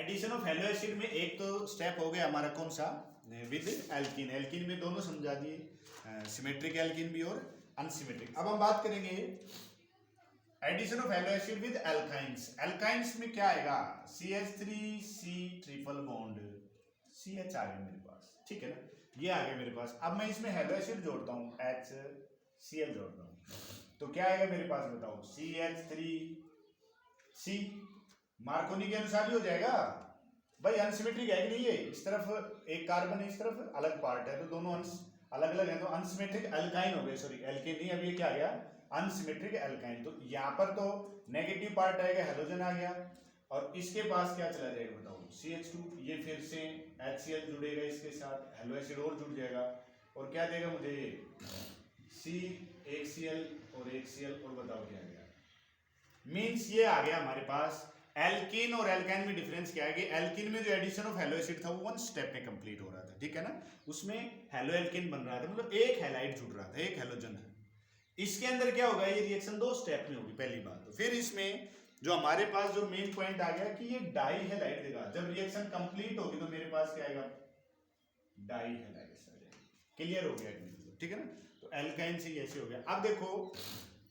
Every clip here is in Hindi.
एडिशन ऑफ हेलो एसिड में एक तो स्टेप हो गया हमारा कौन सा, विद एल्कीन। एल्कीन में दोनों समझा दिए, सिमेट्रिक एल्कीन भी और अनसिमेट्रिक। अब हम बात करेंगे addition of halo acid with alkynes. Alkynes में क्या आएगा, CH3C ट्रिपल बॉन्ड CH आ गया मेरे पास, ठीक है ना, ये आ गया मेरे पास। अब मैं इसमें हेलो एसिड जोड़ता हूँ, HCl जोड़ता हूँ, तो क्या आएगा मेरे पास बताओ, CH3C मार्कोनी के अनुसार ही हो जाएगा भाई। अनसिमेट्रिक है कि नहीं, ये इस तरफ एक कार्बन है, इस तरफ अलग पार्ट है, तो दोनों अलग अलग है, तो अनसिमेट्रिक एल्काइन हो गए, सॉरी एल्केन नहीं, अब ये क्या आ गया, अनसिमेट्रिक एल्काइन। तो यहाँ पर तो नेगेटिव पार्ट आएगा, हेलोजन आ गया, और इसके पास क्या चला जाएगा बताओ, CH2, ये फिर से HCl जुड़ेगा इसके साथ, हेलो एसिड और जुड़ जाएगा, और क्या देगा मुझे ये एक Cl और एक Cl, और बताओ क्या गया, मीन्स ये आ गया हमारे पास। एल्कीन और एल्काइन में डिफरेंस क्या है कि एल्कीन में जो एडिशन ऑफ हेलो एसिड था वो 1 स्टेप में कंप्लीट हो रहा था, ठीक है ना, उसमें हेलो एल्कीन बन रहा था, मतलब एक हैलाइड जुड़ रहा था, एक हेलोजन है। इसके अंदर क्या होगा, ये रिएक्शन 2 स्टेप में होगी पहली बात। तो फिर इसमें जो हमारे पास जो मेन पॉइंट आ गया कि ये डाई हैलाइड देगा, जब रिएक्शन कंप्लीट होगी तो मेरे पास क्या आएगा, डाई हैलाइड आ जाएगा। क्लियर हो गया, ठीक है ना। तो एल्काइन से ऐसे हो गया। अब देखो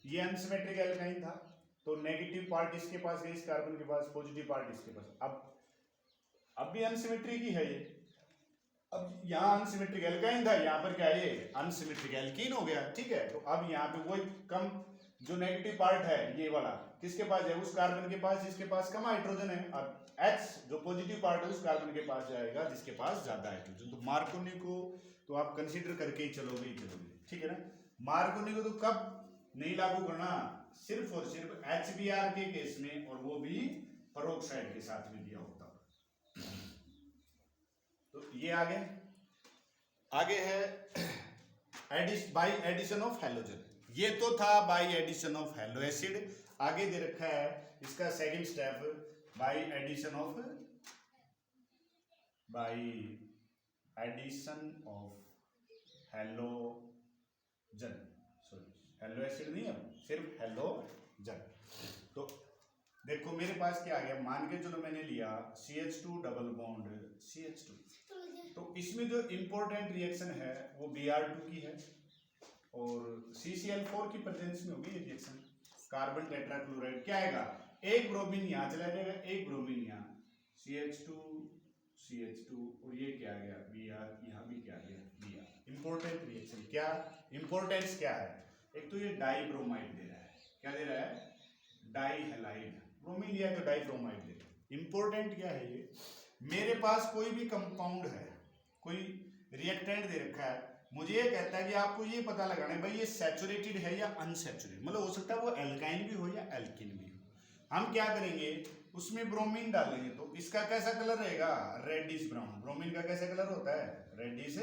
ये अनसिमेट्रिक एल्काइन था, तो नेगेटिव पार्ट इसके पास है, इस कार्बन के पास, पॉजिटिव पार्ट इसके पास। अब भी अनसिमेट्रिक ही है ये। अब यहाँ अनसिमेट्रिक एल्काइन था, यहाँ पर क्या है, ये अनसिमेट्रिक एल्कीन हो गया, ठीक है। तो अब यहाँ पे वही कम जो नेगेटिव पार्ट है ये वाला किसके पास है, उस कार्बन के पास जिसके पास कम हाइड्रोजन है, और H जो पॉजिटिव पार्ट है उस कार्बन के पास जाएगा जिसके पास ज्यादा हाइड्रोजन। तो मार्कोनी को तो आप कंसीडर करके ही चलोगे, ठीक है ना। मार्कोनी को तो कब नहीं लागू करना, सिर्फ और सिर्फ HBr के केस में, और वो भी पेरोक्साइड के साथ में दिया होता। तो ये आगे है बाई एडिशन ऑफ हेलोजन। ये तो था by addition of halo acid. आगे दे रखा है इसका second step, by addition of halogen, sorry halo acid नहीं है, सिर्फ हेलोजन। तो देखो मेरे पास क्या आ गया, मान के चलो मैंने लिया CH2 डबल बॉन्ड CH2, तो इसमें जो इंपॉर्टेंट रिएक्शन है वो Br2 की है, और CCl4 की प्रेजेंस में होगी ये रिएक्शन। कार्बन टेट्राक्लोराइड क्या आएगा, एक ब्रोमीन यहाँ चला जाएगा, एक ब्रोमीन यहाँ, CH2 और ये क्या आ गया Br, यहाँ भी क्या आ गया Br। इंपॉर्टेंट रिएक्शन, क्या इंपॉर्टेंस क्या है, एक तो ये डाई ब्रोमाइड दे रहा है, क्या दे रहा है, डाई हैलाइड, ब्रोमीन लिया तो डाई ब्रोमाइड दे रहा है। इंपॉर्टेंट क्या है ये, मेरे पास कोई भी कंपाउंड है, कोई रिएक्टेंट दे रखा है, मुझे ये कहता है कि आपको ये पता लगाना है भाई ये सैचुरेटेड है या अनसैचुरेटेड, मतलब हो सकता है वो एल्काइन भी हो या एल्किन भी हो। हम क्या करेंगे, उसमें ब्रोमीन डालेंगे, तो इसका कैसा कलर रहेगा, रेडिश ब्राउन। ब्रोमीन का कैसा कलर होता है, रेडिश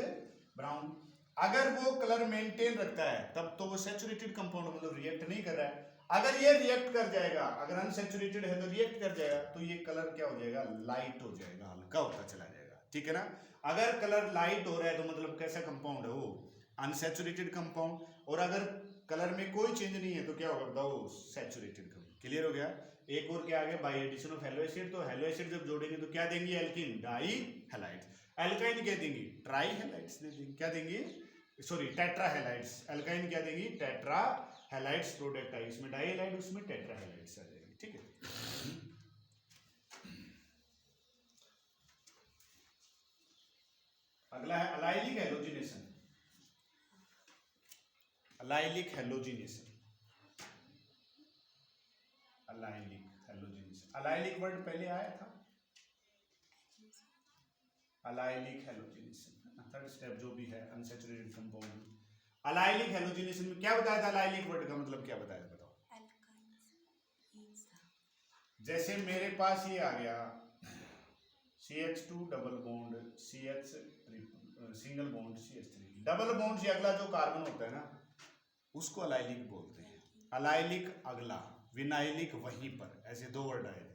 ब्राउन। अगर वो कलर मेंटेन रखता है तब तो वो सैचुरेटेड कंपाउंड, मतलब रिएक्ट नहीं कर रहा है। अगर ये रिएक्ट कर जाएगा, अगर अनसैचुरेटेड है तो रिएक्ट कर जाएगा, तो ये कलर क्या हो जाएगा, लाइट हो जाएगा, हल्का होता चला जाएगा, ठीक है ना। अगर कलर लाइट हो रहा है तो मतलब कैसा कंपाउंड है वो, अनसैचुरेटेड कंपाउंड। और अगर कलर में कोई चेंज नहीं है तो क्या होगा बताओ, सैचुरेटेड कंपाउंड। क्लियर हो गया। एक और क्या आ गया, by addition of halo acid. तो हेलो एसिड जब जोड़ेंगे तो क्या देंगे, एल्कीन डाई हैलाइड्स, एल्काइन क्या देंगे, ट्राई हैलाइड्स दे देंगे, क्या देंगे, सॉरी टेट्रा हैलाइड्स। एल्काइन क्या देंगी, टेट्रा हैलाइड्स प्रोडक्ट आई, इसमें डाई हैलाइड उसमें टेट्रा हैलाइड्स आ जाएगी, ठीक है। अगला है allylic halogenation. Allylic halogenation, allylic halogenation, allylic word पहले आया था, अलाइलिक हैलोजिनेशन थर्ड स्टेप जो भी है अनसैचुरेटेड कंपाउंड। अलाइलिक हैलोजिनेशन में क्या बताया था, अलाइलिक वर्ड का मतलब क्या बताया था बताओ। जैसे मेरे पास ये आ गया CH2 double bond CH single bond CH3, double bond से अगला जो कार्बन होता है ना उसको अलाइलिक बोलते हैं। अलाइलिक अगला, विनाइलिक वहीं पर, ऐसे दो वर्ड आए।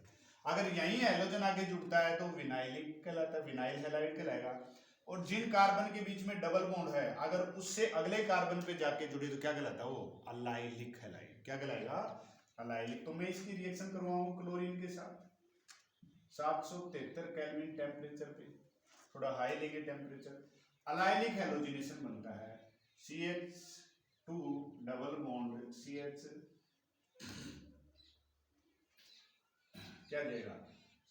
अगर यहीं हैलोजन आगे जुड़ता है तो विनाइलिक कहलाता है, विनाइल हैलाइड कहलाएगा। और जिन कार्बन के बीच में डबल बॉन्ड है अगर उससे अगले कार्बन पे जाके जुड़े तो क्या कहलाता है वो, अलाइलिक हैलाइड। क्या कहलाएगा, अलाइलिक। तो मैं इसकी रिएक्शन करवाऊं क्लोरीन के साथ, 773 केल्विन टेम्परेचर पे, थोड़ा हाई लेंगे टेम्परेचर, अलाइलिक हैलोजिनेशन बनता है CH2 डबल बॉन्ड CH क्या देगा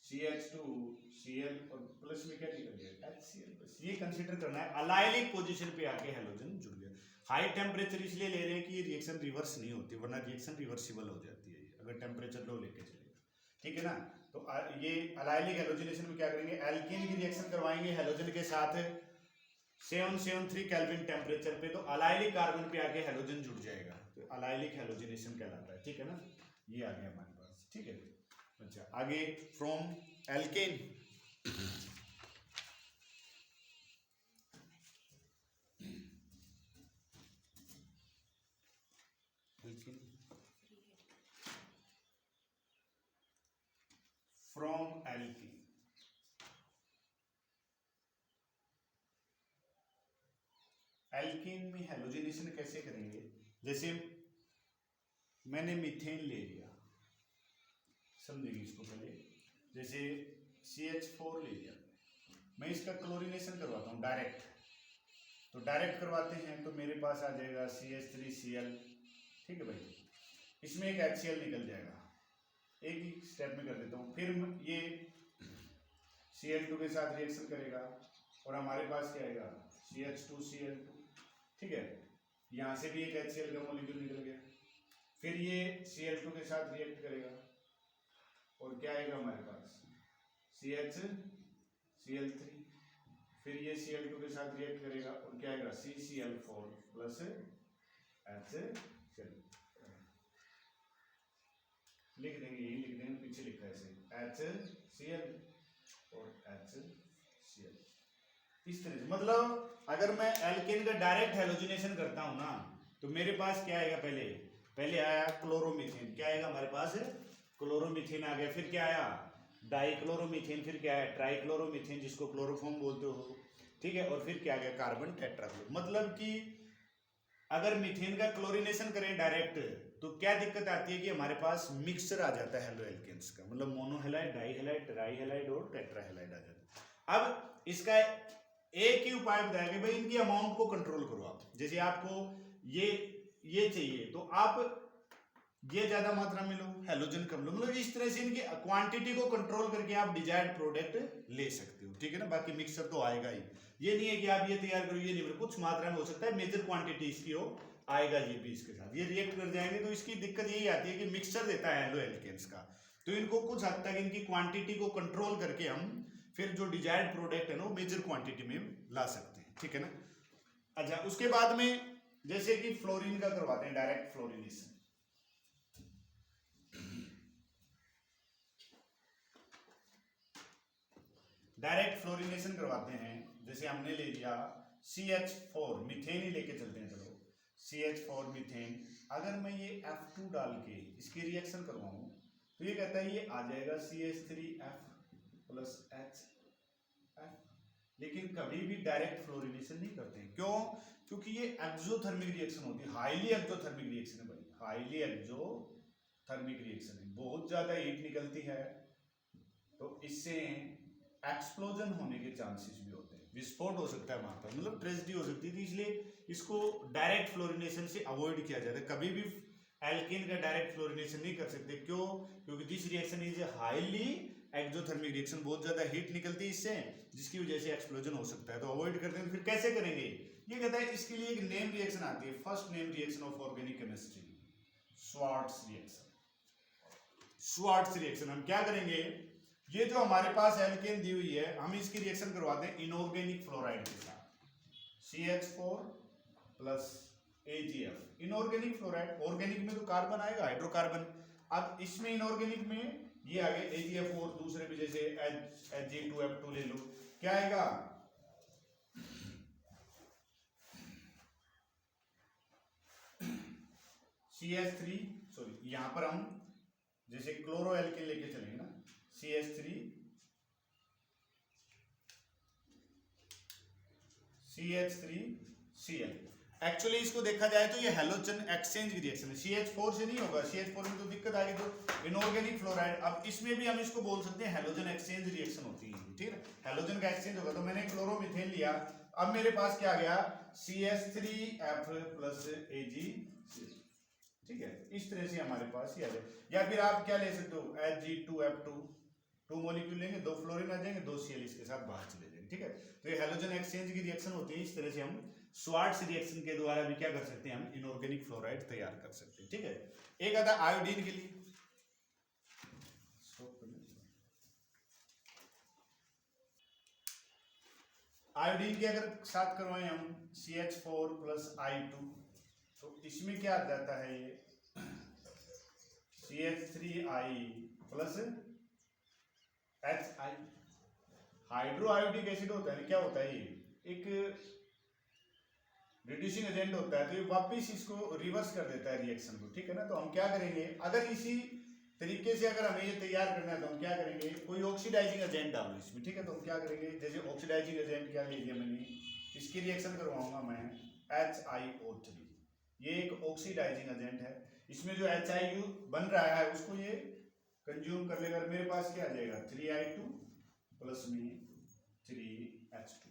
CH2 Cl और प्लस में क्या निकल गया HCl बस। ये कंसीडर करना है अलाइलिक पोजीशन पे आके हैलोजन जुड़ गया। हाई टेम्परेचर इसलिए ले रहे हैं कि ये रिएक्शन रिवर्स नहीं होती, वरना रिएक्शन रिवर्सिबल हो जाती है अगर टेम्परेचर लो लेके चलेगा, ठीक है ना। तो ये अलाइलिक हैलोजिनेशन में क्या करेंगे, एल्कीन की रिएक्शन करवाएंगे हैलोजन के साथ 773 केल्विन टेम्परेचर पे, तो अलाइलिक कार्बन पे आके हैलोजन जुड़ जाएगा, तो अलाइलिक हैलोजिनेशन कहलाता है, ठीक है ना। ये आ गया हमारे पास, ठीक है। अच्छा आगे from alkane from alkene alkene में हैलोजिनेशन कैसे करेंगे, जैसे मैंने मीथेन ले लिया, समझेगी इसको पहले, जैसे CH4 ले लिया, मैं इसका क्लोरीनेशन करवाता हूँ डायरेक्ट, तो डायरेक्ट करवाते हैं तो मेरे पास आ जाएगा CH3Cl, ठीक है भाई, इसमें एक HCl निकल जाएगा, एक ही स्टेप में कर देता हूँ, फिर ये Cl2 के साथ रिएक्शन करेगा और हमारे पास क्या आएगा CH2Cl2, ठीक है, यहाँ से भी एक HCl का मॉलिक्यूल निकल गया, फिर ये Cl2 के साथ रिएक्ट करेगा और क्या आएगा हमारे पास CH3Cl3, फिर ये Cl2 के साथ रिएक्ट करेगा और क्या आएगा CCl4 प्लस HCl, लिख देंगे, यही लिख देंगे, पीछे लिखा है ऐसे HCl और HCl, इस तरह से। मतलब अगर मैं एल्केन का डायरेक्ट हैलोजिनेशन करता हूं ना, तो मेरे पास क्या आएगा, पहले आया क्लोरोमीथेन, क्या आएगा हमारे पास क्लोरोमीथेन आ गया, फिर क्या आया डाइक्लोरोमीथेन, फिर क्या है ट्राइक्लोरोमीथेन जिसको क्लोरोफॉर्म बोलते हो, ठीक है, और फिर क्या आ गया कार्बन टेट्राक्लोराइड। मतलब कि अगर मीथेन का क्लोरीनेशन करें डायरेक्ट तो क्या दिक्कत आती है कि हमारे पास मिक्सचर आ जाता है हेलो एल्केन्स का, मतलब मोनोहेलाइड, डाइहेलाइड, ट्राइहेलाइड और टेट्राहेलाइड आ जाता है। अब इसका एक ही उपाय बताया कि भाई इनकी अमाउंट को कंट्रोल करो आप, जैसे आपको ये चाहिए तो आप ये ज्यादा मात्रा में लो, हैलोजन कम लो, मतलब इस तरह से इनकी क्वांटिटी को कंट्रोल करके आप डिजायर्ड प्रोडक्ट ले सकते हो, ठीक है ना। बाकी मिक्सचर तो आएगा ही, ये नहीं है कि आप ये तैयार करो, ये नहीं करो, कुछ मात्रा में हो सकता है, मेजर क्वांटिटी इसकी हो आएगा, ये भी इसके साथ ये रिएक्ट कर जाएंगे। तो इसकी दिक्कत यही आती है कि मिक्सचर देता है हेलो एल्केन्स का, तो इनको कुछ हद तक इनकी क्वांटिटी को कंट्रोल करके हम फिर जो डिजायर्ड प्रोडक्ट है ना वो मेजर क्वांटिटी में ला सकते हैं, ठीक है ना। अच्छा उसके बाद में जैसे कि फ्लोरीन का करवाते हैं डायरेक्ट फ्लोरिनेशन, डायरेक्ट फ्लोरिनेशन करवाते हैं, जैसे हमने ले लिया CH4 मीथेन ही लेके चलते हैं, चलो CH4 मीथेन, अगर मैं ये F2 डाल के इसकी रिएक्शन करवाऊं तो ये कहता है ये आ जाएगा CH3F प्लस HF, लेकिन कभी भी डायरेक्ट फ्लोरिनेशन नहीं करते हैं, क्यों, क्योंकि ये एक्सोथर्मिक रिएक्शन होती है, हाईली एक्सोथर्मिक रिएक्शन है भाई, हाईली एक्सोथर्मिक रिएक्शन है, बहुत ज्यादा हीट निकलती है, तो इससे एक्सप्लोजन होने के चांसेस भी होते हैं, विस्फोट हो सकता है वहां पर, मतलब ट्रेजेडी हो सकती है, इसलिए इसको डायरेक्ट फ्लोरिनेशन से अवॉइड किया जाता है, कभी भी एल्केन का डायरेक्ट फ्लोरिनेशन नहीं कर सकते, क्यों, क्योंकि this reaction is highly exothermic reaction, बहुत ज्यादा हीट निकलती है इससे, जिसकी वजह से एक्सप्लोजन हो सकता है, तो अवॉइड करते हैं। फिर कैसे करेंगे, ये कहता है इसके लिए एक नेम रिएक्शन आती है, first name reaction of organic chemistry, Swarts reaction. Swarts reaction हम क्या करेंगे, ये जो हमारे पास एल्केन दी हुई है हम इसकी रिएक्शन करवाते हैं इनऑर्गेनिक फ्लोराइड के साथ, CH4 plus AgF, inorganic fluoride, organic में तो कार्बन आएगा हाइड्रोकार्बन, अब इसमें इनऑर्गेनिक में ये आ गया AgF और दूसरे भी जैसे Hg2F2 ले लो, क्या आएगा CH3, सॉरी यहां पर हम जैसे क्लोरो एल्केन लेके चलेंगे ना, CH3Cl, एक्चुअली इसको देखा जाए तो ये हैलोजन एक्सचेंज की रिएक्शन है, CH4 से नहीं होगा, CH4 में तो दिक्कत आएगी, तो इनऑर्गेनिक फ्लोराइड। अब इसमें भी हम इसको बोल सकते हैं हैलोजन एक्सचेंज रिएक्शन होती है, ठीक है, हैलोजन का एक्सचेंज होगा। तो मैंने क्लोरोमीथेन लिया, अब मेरे पास क्या गया, CH3F प्लस Ag, ठीक है, इस तरह से हमारे पास ये आ जाए। या फिर आप क्या ले सकते हो, Hg2F2, 2 मॉलिक्यूल लेंगे, 2 फ्लोरीन आ जाएंगे, 2 Cl इसके साथ बाहर चले जाएंगे, ठीक है। तो ये हैलोजन एक्सचेंज की रिएक्शन होती है। इस तरह से हम स्वार्ट्स रिएक्शन के द्वारा भी क्या कर सकते हैं, हम इनऑर्गेनिक फ्लोराइड तैयार कर सकते हैं, ठीक है। एक आता आयोडीन के लिए, आयोडीन के अगर साथ करवाएं हम CH4 प्लस I2, तो इसमें क्या आ जाता है, ये CH3I plus HI, hydro iodic acid होता है, क्या होता है, ये एक रिड्यूसिंग एजेंट होता है, तो ये वापस इसको रिवर्स कर देता है रिएक्शन को, ठीक है ना। तो हम क्या करेंगे, अगर इसी तरीके से अगर हमें ये तैयार करना है तो हम क्या करेंगे, कोई ऑक्सीडाइजिंग एजेंट डालो इसमें, ठीक है। तो हम क्या करेंगे, जैसे ऑक्सीडाइजिंग एजेंट क्या ले लिया मैंने, इसकी रिएक्शन करवाऊंगा मैं HiO3, ये एक ऑक्सीडाइजिंग एजेंट है। इसमें जो HiU बन रहा है उसको ये कंज्यूम कर लेगा, मेरे पास क्या आ जाएगा, 3I2 प्लस में 3H2,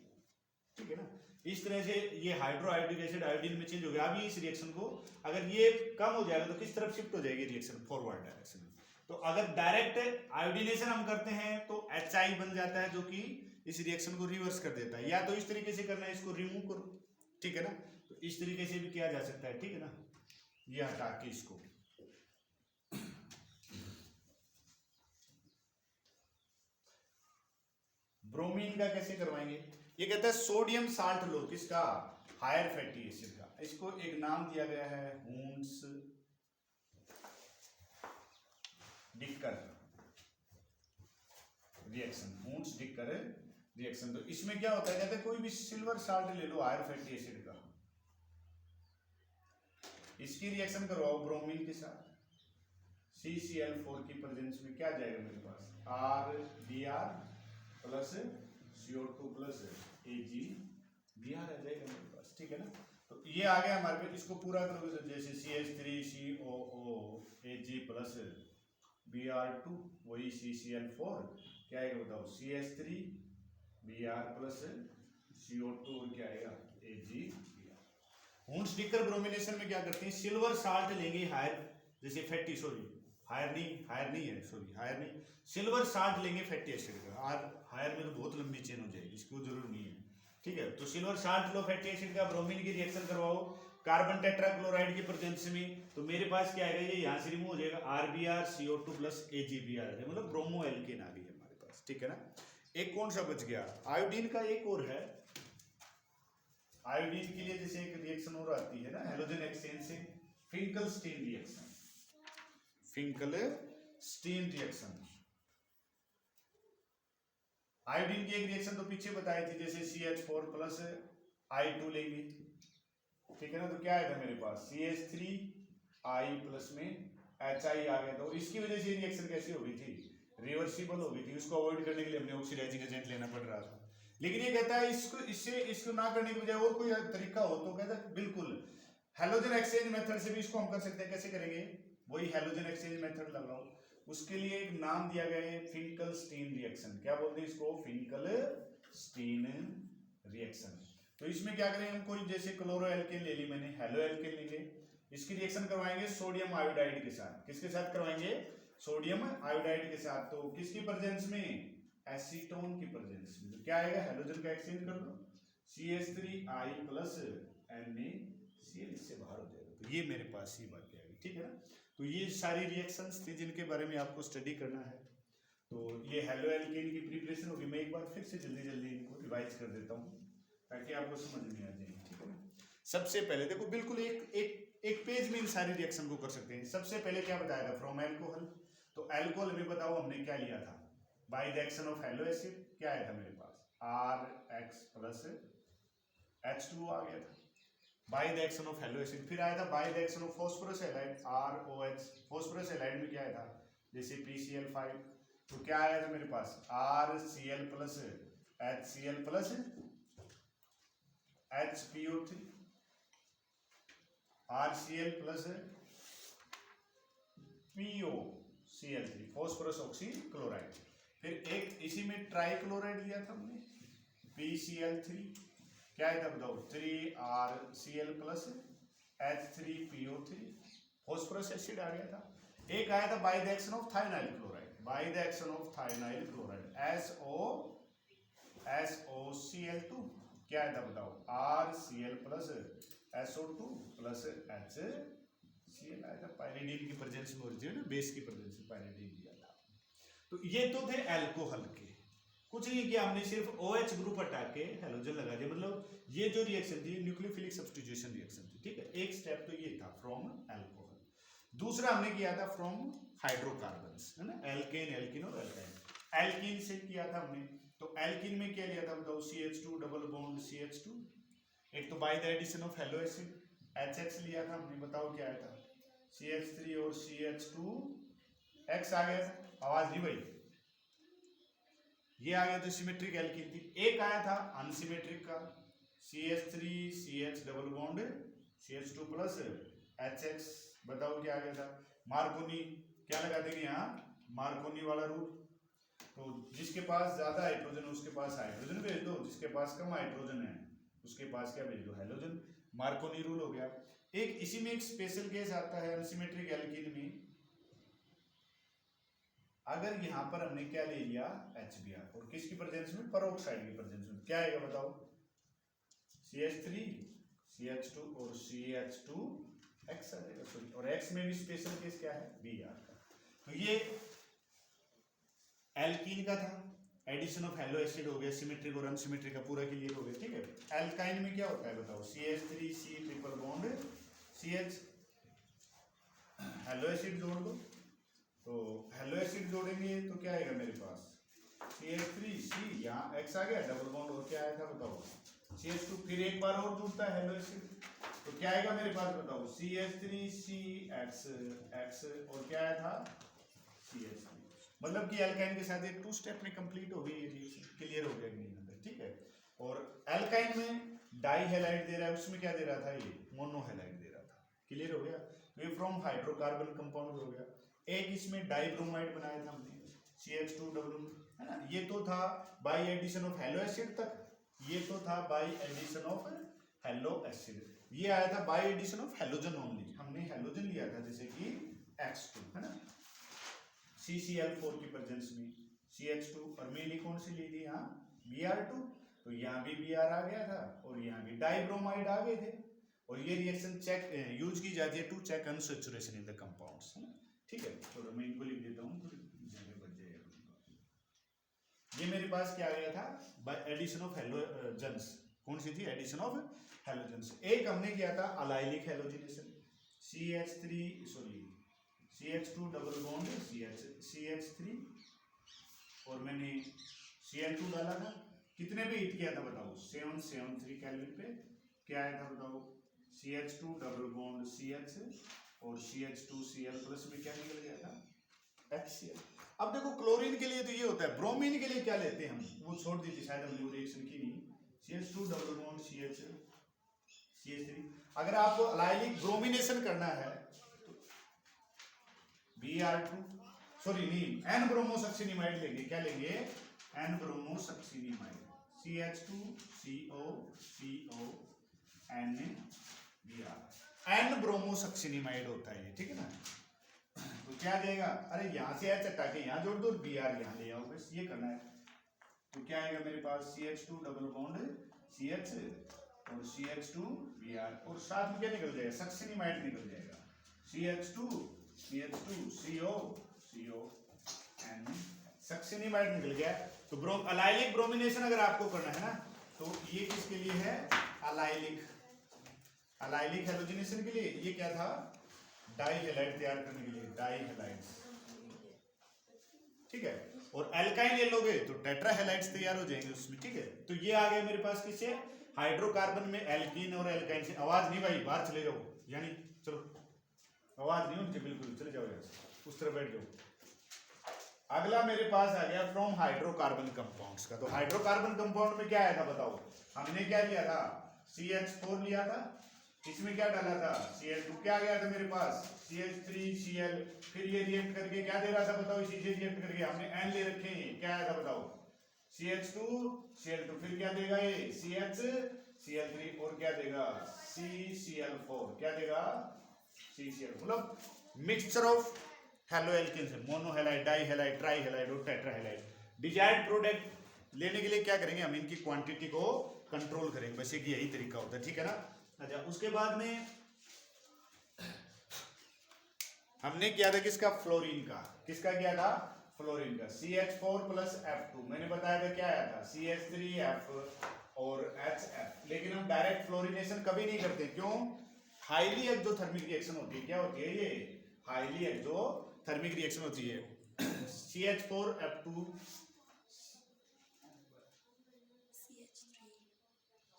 ठीक है ना। इस तरह से ये हाइड्रो आयोडिक एसिड आयोडीन में चेंज हो गया। अभी इस रिएक्शन को अगर ये कम हो जाएगा तो किस तरफ शिफ्ट हो जाएगी रिएक्शन, फॉरवर्ड डायरेक्शन में। तो अगर डायरेक्ट आयोडीनेशन हम करते हैं तो HI बन जाता है, जो कि इस रिएक्शन को रिवर्स कर देता है। या तो इस तरीके से करना है, इसको रिमूव करो, ठीक है ना, तो इस तरीके से भी किया जा सकता है, ठीक है ना, ये हटा के इसको। ब्रोमीन का कैसे करवाएंगे, ये कहता है सोडियम साल्ट लो, किसका, हायर फैटी एसिड का। इसको एक नाम दिया गया है हुंस डिकर रिएक्शन, हुंस डिकर रिएक्शन। तो इसमें क्या होता है, कहते हैं कोई भी सिल्वर साल्ट ले लो हायर फैटी एसिड का, इसकी रिएक्शन करवाओ ब्रोमीन के साथ, CCl4 की प्रेजेंस में क्या जाएगा मेरे पास, RBr plus CO2 plus AgBr आ जाएगा मेरे पास, ठीक है ना। तो ये आ गया हमारे पास, इसको पूरा करोगे तो जैसे CH3COO Ag प्लस Br2 वही CCl4 क्या आएगा बताओ, CH3Br प्लस CO2 और क्या आएगा AgBr। हुंस डिकर ब्रोमिनेशन में क्या करते हैं, सिल्वर साल्ट लेंगे हायर, जैसे फैटी, सॉरी हायर नहीं है, सॉरी हायर नहीं, सिल्वर साल्ट लेंगे फैटी एसिड का, और हायर में तो बहुत लंबी चेन हो जाएगी, इसको जरूर नहीं है, ठीक है। तो सिल्वर साल्ट लो फैटी एसिड का, ब्रोमीन की रिएक्शन करवाओ कार्बन टेट्राक्लोराइड की प्रेजेंस में, तो मेरे पास क्या आएगा, ये यहाँ से रिमूव हो जाएगा, RBr CO2 प्लस AgBr, मतलब ब्रोमो एल्केन आ गई हमारे पास, ठीक है ना। एक कौन सा बच गया, आयोडीन का एक और है। आयोडीन के लिए जैसे एक रिएक्शन और आती है ना हैलोजन एक्सचेंज से, Finkelstein reaction, Finkelstein reaction. Iodine की एक रिएक्शन तो पीछे बताई थी, जैसे CH4 प्लस I2 लेंगे, ठीक है ना, तो क्या आएगा मेरे पास, CH3I प्लस में HI आ गया। तो इसकी वजह से रिएक्शन कैसी हो गई थी, रिवर्सिबल हो गई थी, उसको अवॉइड करने के लिए हमने ऑक्सीडाइजिंग एजेंट लेना पड़ रहा था। लेकिन ये कहता है इसको ना करने की बजाय और कोई तरीका हो, तो कहता है बिल्कुल हैलोजन एक्सचेंज मेथड से भी इसको हम कर सकते हैं। कैसे करेंगे, वही हैलोजन एक्सचेंज मेथड लगाओ, उसके लिए एक नाम दिया गया है फिंकलस्टीन रिएक्शन। क्या बोलते हैं इसको, फिंकलस्टीन रिएक्शन। तो इसमें क्या करेंगे हम, कोई जैसे क्लोरो एल्केन ले ली मैंने, हेलो एल्केन लेंगे, इसकी रिएक्शन करवाएंगे सोडियम आयोडाइड के साथ। किसके साथ करवाएंगे, सोडियम आयोडाइड के साथ। तो किसकी प्रेजेंस में, एसीटोन की प्रेजेंस में। तो क्या आएगा, हैलोजन का एक्सचेंज कर दो, CH3I प्लस NaCl इससे बाहर हो जाएगा। तो ये मेरे पास ही बात आएगी, ठीक है ना। तो ये सारी रिएक्शंस थी जिनके बारे में आपको स्टडी करना है। तो ये हेलो एल्केन की प्रिपरेशन होगी, मैं एक बार फिर से जल्दी जल्दी इनको रिवाइज कर देता हूँ ताकि आपको समझ में आ जाए, ठीक है ना। सबसे पहले देखो, बिल्कुल एक पेज में इन सारी रिएक्शन को कर सकते हैं। सबसे पहले क्या बताया था, फ्रॉम एल्कोहल। तो एल्कोहल में बताओ हमने क्या लिया था, by the action of halo acid क्या आया था मेरे पास, RX प्लस H2O आ गया था by the action of halo acid. फिर आया था by the action of phosphorus halide, ROH। Phosphorus halide में क्या आया था, जैसे PCl5। तो क्या आया था मेरे पास, RCl plus HCl plus HPO3। RCl plus POCl3 phosphorus oxy chloride. फिर एक इसी में ट्राइक्लोराइड लिया था हमने PCl3, क्या है था बताओ 3RCl plus H3PO3 phosphorous acid आ गया था। एक आया था by the action of thionyl chloride, by the action of thionyl chloride SOCl2, क्या है था बताओ RCl plus SO2 plus HCl आया था। पायरिडीन की प्रेजेंस में ओरिजिन बेस की प्रेजेंस में पायरिडीन दिया था। तो ये तो थे अल्कोहल के, कुछ नहीं किया हमने, सिर्फ OH ग्रुप हटा के हेलोजन लगा दिया। मतलब ये जो रिएक्शन थी न्यूक्लियोफिलिक सब्स्टिट्यूशन रिएक्शन थी, ठीक है। एक स्टेप तो ये था फ्रॉम अल्कोहल। दूसरा हमने किया था फ्रॉम हाइड्रोकार्बन्स, है ना, एल्केन, एल्कीन और एल्काइन। एल्कीन से किया था हमने, तो एल्कीन में क्या लिया था बताओ CH2 डबल बॉन्ड CH2, एक तो by the addition of halo acid HX लिया था हमने, बताओ क्या आया था CH3 और CH2X आ गया था, आवाज नहीं भाई, ये आ गया तो सिमेट्रिक एल्कीन थी। एक आया था अनसिमेट्रिक का CH3 CH double bond CH2 plus HX, बताओ क्या आ गया था मार्कोनी, क्या लगा देंगे यहाँ मार्कोनी वाला रूल, तो जिसके पास ज्यादा हाइड्रोजन उसके पास हाइड्रोजन भेज दो, जिसके पास कम हाइड्रोजन है उसके पास क्या भेज दो हेलोजन, मार्कोनी रूल हो गया। एक इसी में एक स्पेशल केस आता है अनसिमेट्रिक एल्कीन में, अगर यहां पर हमने क्या ले लिया HBr और किसकी प्रेजेंस में पेरोक्साइड की प्रेजेंस में, क्या आएगा बताओ CH3 CH2 और CH2X आ जाएगा, सॉरी, और X में भी स्पेशल केस क्या है Br का। तो ये एल्कीन का था, एडिशन ऑफ हेलो एसिड हो गया, सिमेट्रिक और अनसिमेट्रिक का पूरा क्लियर हो गया, ठीक है। एल्काइन में क्या होता है बताओ CH3C triple bond CH, hello acid जोड़ दो, तो हेलो एसिड जोड़ेंगे तो क्या आएगा मेरे पास CH3C, यहाँ X आ गया डबल बॉन्ड, और क्या आया था बताओ CH2, फिर एक बार और जुड़ता है हेलो एसिड, तो क्या आएगा मेरे पास बताओ CH3CX और क्या आया था CH3। मतलब कि एल्काइन के साथ एक 2 स्टेप में कंप्लीट हो गई ये रिएक्शन, क्लियर हो गया कि नहीं, ठीक है। और एल्काइन में डाई हैलाइड दे रहा है, उसमें क्या दे रहा था ये मोनो हैलाइड दे रहा था, क्लियर हो गया। तो ये फ्रॉम हाइड्रोकार्बन कंपाउंड हो गया। एक इसमें डाइब्रोमाइड बनाया था हमने CH2 डबल, है ना, ये तो था by addition of halo acid तक, ये तो था by addition of halo acid, ये आया था by addition of halogen only, हमने हेलोजन लिया था जैसे कि X2, है ना, CCl4 की प्रेजेंस में CH2, और मेनली कौन सी ली थी यहाँ Br2, तो यहाँ भी Br आ गया था और यहाँ भी डाइब्रोमाइड आ गए थे। और ये रिएक्शन चेक यूज की जाती है to check unsaturation in the compounds, है ना, ठीक है। तो मैं इनको लिख देता हूँ, जगह बच जाएगा। ये मेरे पास क्या आ गया था बाय एडिशन ऑफ हेलोजन्स, कौन सी थी एडिशन ऑफ हेलोजन्स। एक हमने किया था allylic halogenation CH2 double bond CH3 और मैंने Cl2 डाला था, कितने पे हीट किया था बताओ 773 केल्विन पे, क्या आया था बताओ CH2 डबल बॉन्ड CH और CH2Cl प्लस में क्या निकल गया था HCl। अब देखो क्लोरीन के लिए तो ये होता है, ब्रोमीन के लिए क्या लेते हैं हम, वो छोड़ दीजिए, शायद हमने वो रिएक्शन की नहीं। CH2 डबल बॉन्ड CH3, अगर आपको अलाइलिक ब्रोमिनेशन करना है Br2, सॉरी नहीं, N ब्रोमोसक्सिनिमाइड लेंगे, क्या लेंगे N bromosuccinimide CH2CO NBr, N bromosuccinimide होता है ये, ठीक है ना। तो क्या देगा, अरे यहाँ से H हटा के यहाँ जोड़ दो, Br यहाँ ले आओ, बस ये करना है। तो क्या आएगा मेरे पास CH2 डबल बॉन्ड CH और CH2Br, और साथ में क्या निकल जाएगा सक्सिनिमाइड निकल जाएगा CH2CO N, सक्सिनिमाइड निकल गया। तो अलाइलिक ब्रोमिनेशन अगर आपको करना है ना, तो ये किसके लिए है अलाइलिक हेलोजिनेशन के लिए, ये क्या था डाई हैलाइड तैयार करने के लिए, डाई हैलाइड्स, ठीक है। और एल्काइन ले लोगे तो टेट्रा हैलाइड्स तैयार हो जाएंगे उसमें, ठीक है। तो ये आ गया मेरे पास किससे हाइड्रोकार्बन में एल्कीन और एल्काइन से। आवाज नहीं भाई, बाहर चले जाओ, यानी चलो आवाज नहीं होनी बिल्कुल, चले जाओ यार, उस तरह बैठ जाओ। अगला मेरे पास आ गया फ्रॉम हाइड्रोकार्बन कंपाउंड्स का। तो हाइड्रोकार्बन कंपाउंड में क्या आया था बताओ, हमने क्या लिया था CH4 लिया था, इसमें क्या डाला था Cl2, क्या गया था मेरे पास CH3Cl, फिर ये रिएक्ट करके क्या दे रहा था बताओ, इसी से रिएक्ट करके हमने N ले रखे हैं, क्या आया था बताओ CH2Cl2, फिर क्या देगा ये CHCl3 और क्या देगा CCl4, क्या देगा CCl, मतलब mixture of halo alkanes, mono halide, di halide, tri halide और टेट्रा हैलाइड। डिजायर्ड प्रोडक्ट लेने के लिए क्या करेंगे हम, इनकी क्वांटिटी को कंट्रोल करेंगे, बस एक यही तरीका होता है, ठीक है ना। अच्छा, उसके बाद में हमने किया था किसका, फ्लोरीन का, किसका किया था फ्लोरीन का, CH4 प्लस F2, मैंने बताया था क्या आया था CH3F और HF, लेकिन हम डायरेक्ट फ्लोरिनेशन कभी नहीं करते, क्यों, हाईली एक्सोथर्मिक रिएक्शन होती है, क्या होती है ये हाईली एक्सोथर्मिक रिएक्शन होती है। CH4F2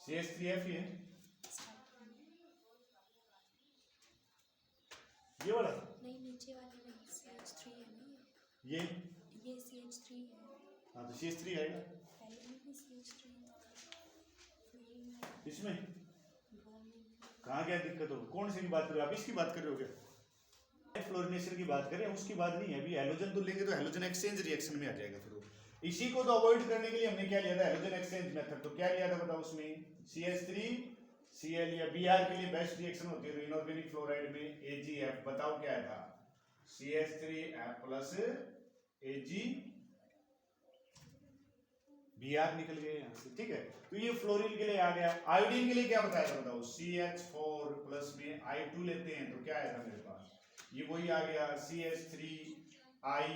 CH3F, ये वाला नहीं, नीचे वाला नहीं, CH3 है ना ये CH3 है। हाँ तो CH3 आएगा पहले में CH3 इसमें, कहाँ क्या दिक्कत हो, कौन सी की बात कर रहे हो आप, इसकी बात कर रहे हो क्या, फ्लोरिनेशन की बात करें, उसकी बात नहीं है अभी, हेलोजन तो लेंगे तो हेलोजन एक्सचेंज रिएक्शन में आ जाएगा, फिर इसी को तो अवॉइड करने के लिए हमने क्या लिया था, हेलोजन एक्सचेंज मेथड, तो क्या लिया था बताओ उसमें CH3Cl या Br के लिए बेस्ट रिएक्शन होती है इनऑर्गेनिक फ्लोराइड में AgF, बताओ क्या था CH3F प्लस Ag, Br निकल गए यहाँ से, ठीक है, तो ये फ्लोरीन के लिए आ गया। आयोडीन के लिए क्या बताया था बताओ, CH4 प्लस में I2 लेते हैं तो क्या आया था मेरे पास, ये वही आ गया CH3I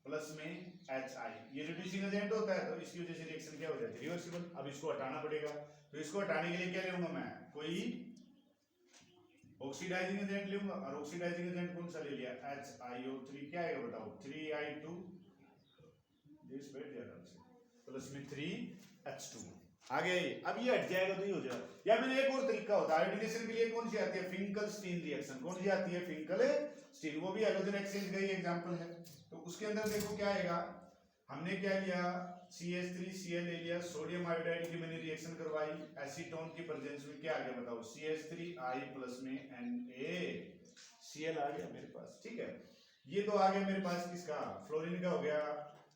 प्लस में HI, ये रिड्यूसिंग एजेंट होता है तो इसकी वजह से रिएक्शन क्या हो जाती है, रिवर्सिबल। अब इसको हटाना पड़ेगा, तो इसको हटाने के लिए क्या लूंगा मैं, कोई ऑक्सीडाइजिंग एजेंट लूंगा, और ऑक्सीडाइजिंग एजेंट कौन सा ले लिया HiO3, क्या आएगा बताओ 3I2 दिस बैठ जाएगा प्लस में 3H2 आ गया ये। अब ये हट जाएगा तो ये हो जाएगा, या फिर एक और तरीका होता है आयोडीनेशन के लिए, कौन सी आती है फिंकल-स्टीन रिएक्शन, कौन सी आती है फिंकल-स्टीन, वो भी हेलोजन एक्सचेंज का ही एग्जांपल है। तो उसके अंदर देखो क्या आएगा, हमने क्या लिया CH3Cl ले लिया, सोडियम आयोडाइड की मैंने रिएक्शन करवाई, एसीटोन की प्रेजेंस में क्या आ गया बताओ CH3I प्लस में NaCl आ गया मेरे पास, ठीक है। ये तो आ गया मेरे पास किसका, फ्लोरीन का हो गया,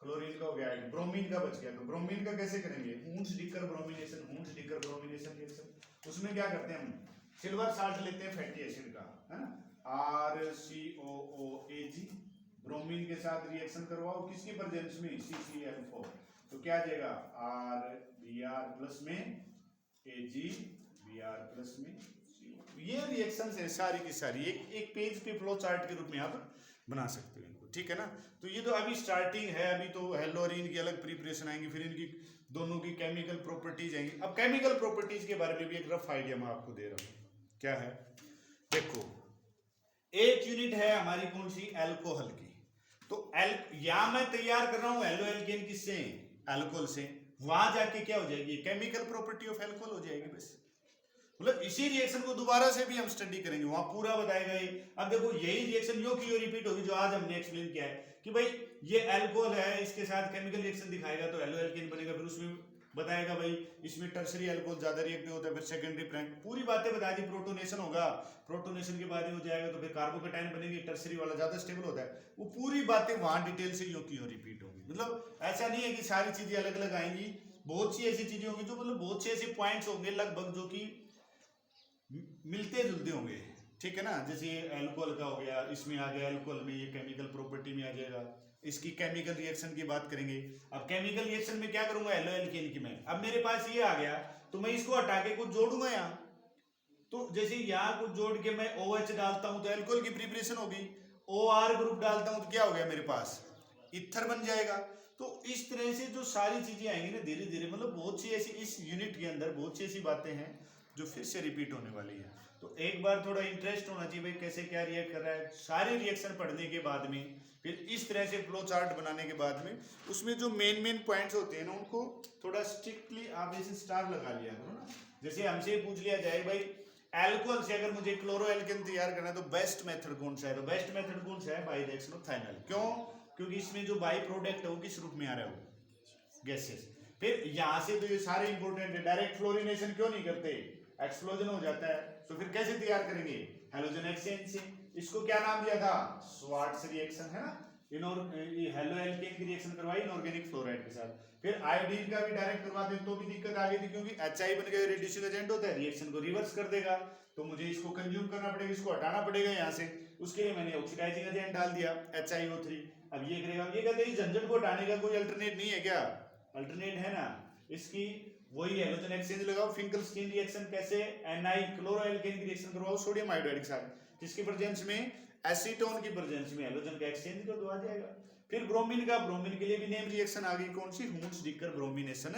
क्लोरीन का हो गया, ब्रोमीन का बच गया, तो ब्रोमीन का कैसे करेंगे, हूंस डिकर ब्रोमिनेशन, हूंस डिकर ब्रोमिनेशन रिएक्शन। उसमें क्या करते हैं हम, सिल्वर साल्ट लेते हैं फैटी एसिड का, है ना, RCOOAg, ब्रोमीन के साथ रिएक्शन करवाओ, किसकी प्रेजेंस में CCl4, तो क्या आ जाएगा RBr प्लस में AgBr प्लस में CO। ये रिएक्शन है सारी की सारी, एक पेज पे फ्लो चार्ट के रूप में आप बना सकते हो इनको, ठीक है ना। तो ये तो अभी स्टार्टिंग है, अभी तो हेलोरीन की अलग प्रिपरेशन आएंगी, फिर इनकी दोनों की केमिकल प्रॉपर्टीज आएंगी। अब केमिकल प्रॉपर्टीज के बारे में भी एक रफ आइडिया मैं आपको दे रहा हूँ, क्या है देखो, एक यूनिट है हमारी कौन सी, अल्कोहल की, तो या मैं तैयार कर रहा हूं एलो एल्केन किससे, अल्कोहल से, वहां जाके क्या हो जाएगी, केमिकल प्रॉपर्टी ऑफ अल्कोहल हो जाएगी बस, मतलब इसी रिएक्शन को दोबारा से भी हम स्टडी करेंगे, वहां पूरा बताएगा ये। अब देखो यही रिएक्शन यो की यो रिपीट होगी जो आज हमने एक्सप्लेन किया है कि भाई ये अल्कोहल है, इसके साथ केमिकल रिएक्शन दिखाएगा तो एलो एल्केन बनेगा, फिर उसमें बताएगा भाई इसमें टर्सरी अल्कोहल ज्यादा रिएक्टिव होता है, फिर सेकेंडरी प्लांट, पूरी बातें बता दी। प्रोटोनेशन होगा, प्रोटोनेशन के बाद ही हो जाएगा तो फिर कार्बोकेटाइन बनेंगे, टर्सरी वाला ज्यादा स्टेबल होता है, वो पूरी बातें वहां डिटेल से यो की यो रिपीट होगी। मतलब ऐसा नहीं है कि सारी चीजें अलग अलग आएंगी, बहुत सी ऐसी चीजें होंगी जो मतलब बहुत से ऐसे पॉइंट्स होंगे लगभग जो कि मिलते जुलते होंगे, ठीक है ना। जैसे अल्कोहल का हो गया, इसमें आ गया अल्कोहल में ये केमिकल प्रॉपर्टी में आ जाएगा, इसकी केमिकल रिएक्शन की बात करेंगे। अब केमिकल रिएक्शन में क्या करूंगा, एलो एल्केन की मैं, अब मेरे पास ये आ गया तो मैं इसको हटा के कुछ जोड़ूंगा यहाँ, तो जैसे यहाँ कुछ जोड़ के मैं OH डालता हूं तो अल्कोहल की प्रिपरेशन होगी, OR ग्रुप डालता हूं तो क्या हो गया मेरे पास, ईथर बन जाएगा। तो इस तरह से जो सारी चीजें आएंगी ना धीरे धीरे, मतलब बहुत सी ऐसी इस यूनिट के अंदर बहुत सी ऐसी बातें हैं जो फिर से रिपीट होने वाली है। तो एक बार थोड़ा इंटरेस्ट होना चाहिए भाई कैसे क्या रिएक्ट कर रहा है, सारे रिएक्शन पढ़ने के बाद में फिर इस तरह से फ्लो चार्ट बनाने के बाद में उसमें जो मेन पॉइंट्स होते हैं ना उनको थोड़ा स्ट्रिक्टली आप जैसे स्टार लगा लिया करो ना। जैसे हमसे पूछ लिया जाए भाई अल्कोहल से अगर मुझे क्लोरो एल्केन तैयार करना है तो बेस्ट मेथड कौन सा है, तो बेस्ट मेथड कौन सा है, बाई रिएक्शन ऑफ थाइनल। क्यों, क्योंकि इसमें जो बाई प्रोडक्ट है वो किस रूप में आ रहा है, वो गैसेस। फिर यहां से तो ये सारे इंपॉर्टेंट है, डायरेक्ट फ्लोरिनेशन क्यों नहीं करते, एक्सप्लोजन हो जाता है, तो फिर कैसे तैयार करेंगे? हैलोजन एक्सचेंज से। इसको क्या नाम दिया था? स्वार्ट्स रिएक्शन, है ना। हेलो एल्केन की रिएक्शन करवाई इनऑर्गेनिक फ्लोराइड के साथ। फिर आयोडीन का भी डायरेक्ट करवाते तो भी दिक्कत आ गई थी, क्योंकि HI बन गया, रिड्यूसिंग एजेंट होता है, रिएक्शन को रिवर्स कर देगा, तो मुझे इसको कंज्यूम करना पड़ेगा, इसको हटाना पड़ेगा यहाँ से। उसके लिए मैंने ऑक्सीडाइजिंग एजेंट डाल दिया HiO3। अब ये करेगा, ये कहते हैं झंझट को हटाने का कोई अल्टरनेट नहीं है क्या? अल्टरनेट है ना इसकी, वही हैलोजन एक्सचेंज लगाओ। फिंकलस्टीन रिएक्शन कैसे? Na क्लोरोएल्केन की रिएक्शन करवाओ सोडियम आयोडाइड के साथ, जिसकी प्रेजेंस में एसीटोन की प्रेजेंस में हैलोजन का एक्सचेंज कर दो, आ जाएगा। फिर ब्रोमीन का, ब्रोमीन के लिए भी नेम रिएक्शन आ गई, कौन सी? हुंट्स-डिकर ब्रोमिनेशन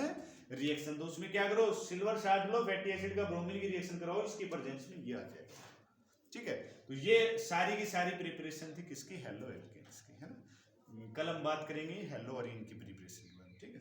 रिएक्शन। तो उसमें क्या करो, सिल्वर साल्ट लो, फैटी एसिड का ब्रोमीन की रिएक्शन कराओ, इसकी प्रेजेंस में ये आ जाएगा। ठीक है, तो ये सारी की सारी प्रिपरेशन थी किसकी? हेलो एल्केन्स की, है ना। कल हम बात करेंगे हेलो अरीन की प्रिपरेशन, ठीक है।